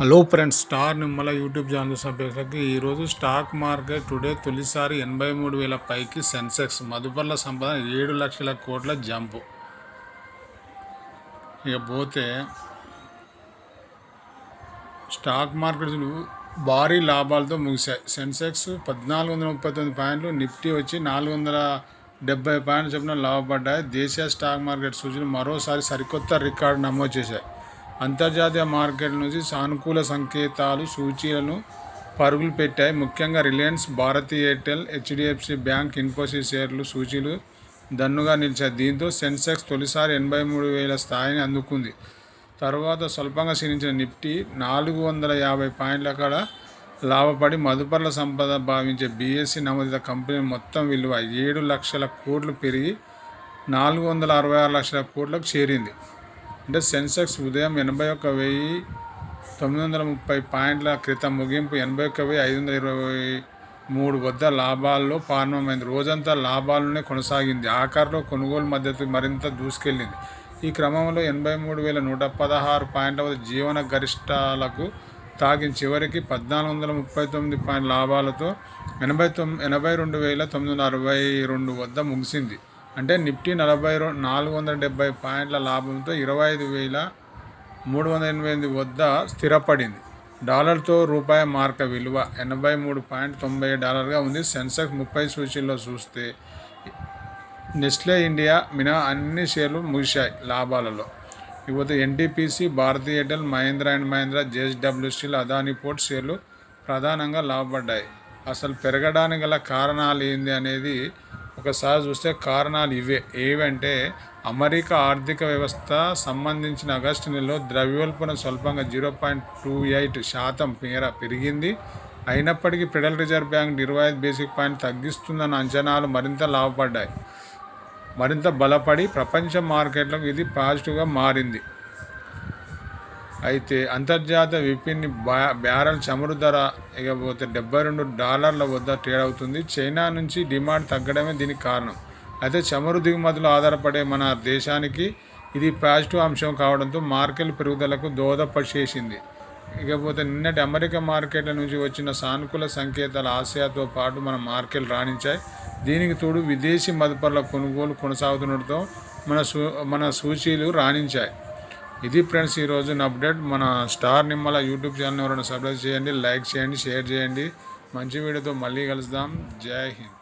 Hello friends, star Nimmala YouTube channel సభ్యులకి ఈరోజు stock market today తొలిసారి 83,000 పైకి సెన్సెక్స్ మదుపర్ల సంపద 7 లక్షల కోట్ల జంపు. ఇక పోతే స్టాక్ మార్కెట్లు భారీ లాభాలతో ముగిశాయి. సెన్సెక్స్ 1439 పాయింట్లు, నిఫ్టీ వచ్చి 470 పాయింట్ల చొప్పున లాభపడ్డాయి. దేశీయ స్టాక్ మార్కెట్ సూచీలు మరోసారి సరికొత్త రికార్డు నమోదు చేశాయి. అంతర్జాతీయ మార్కెట్ల నుంచి సానుకూల సంకేతాలు సూచీలను పరుగులు పెట్టాయి. ముఖ్యంగా రిలయన్స్, భారతీ ఎయిర్టెల్, హెచ్డిఎఫ్సి బ్యాంక్, ఇన్ఫోసిస్ షేర్లు సూచీలు దన్నుగా నిలిచాయి. దీంతో సెన్సెక్స్ తొలిసారి 83,000 స్థాయిని అందుకుంది. తర్వాత స్వల్పంగా క్షీణించిన నిఫ్టీ 450 పాయింట్ల కాడ లాభపడి మదుపర్ల సంపద భావించే బీఎస్సీ నమోదిత కంపెనీ మొత్తం విలువ 7 లక్షల కోట్లు పెరిగి 466 లక్షల కోట్లకు చేరింది. అంటే సెన్సెక్స్ ఉదయం 81,930 పాయింట్ల క్రితం ముగింపు 81,523 వద్ద లాభాల్లో ప్రారంభమైంది. రోజంతా లాభాలనే కొనసాగింది. ఆఖరిలో కొనుగోలు మద్దతు మరింత దూసుకెళ్లింది. ఈ క్రమంలో 83,116 పాయింట్ల వద్ద జీవన గరిష్టాలకు తాకిన చివరికి 1,439 పాయింట్ల లాభాలతో 82,962 వద్ద ముగిసింది. అంటే నిఫ్టీ 470 పాయింట్ల లాభంతో 25,388 వద్ద స్థిరపడింది. డాలర్తో రూపాయి మార్క విలువ 83.97 ఉంది. సెన్సెక్స్ 30 సూచీల్లో చూస్తే నెస్లే ఇండియా మినహా అన్ని షేర్లు ముగిశాయి లాభాలలో. ఇకపోతే NTPC, Bharti Airtel, Mahindra and Mahindra, JSW steel, Adani port షేర్లు ప్రధానంగా లాభపడ్డాయి. అసలు పెరగడానికి గల కారణాలు ఏంది అనేది ఒకసారి చూస్తే కారణాలు ఏవంటే అమెరికా ఆర్థిక వ్యవస్థ సంబంధించిన ఆగస్టు నెలలో ద్రవ్యోల్బణం స్వల్పంగా 0.28% మేర పెరిగింది. అయినప్పటికీ Federal Reserve Bank 25 basic point తగ్గిస్తుందన్న అంచనాలు మరింత బలపడి ప్రపంచ మార్కెట్లకు ఇది పాజిటివ్గా మారింది. అయితే అంతర్జాతీయ విపణి బ్యారెల్ చమురు ధర ఇకపోతే $72 వద్ద ట్రేడ్ అవుతుంది. చైనా నుంచి డిమాండ్ తగ్గడమే దీనికి కారణం. అయితే చమురు దిగుమతులు ఆధారపడే మన దేశానికి ఇది పాజిటివ్ అంశం కావడంతో మార్కెట్ పెరుగుదలకు దోహదపచేసింది. ఇకపోతే నిన్నటి అమెరికా మార్కెట్ల నుంచి వచ్చిన సానుకూల సంకేతాలు ఆసియాతో పాటు మన మార్కెట్లు రాణించాయి. దీనికి తోడు విదేశీ మదుపర్ల కొనుగోలు కొనసాగుతుండటంతో మన సూచీలు రాణించాయి. ఇది ఫ్రెండ్స్ ఈరోజు అప్డేట్. మన స్టార్ నిమ్మల యూట్యూబ్ ఛానల్ ఎవరైనా సబ్స్క్రైబ్ చేయండి, లైక్ చేయండి, షేర్ చేయండి. మంచి వీడియోతో మళ్ళీ కలుద్దాం. జై హింద్.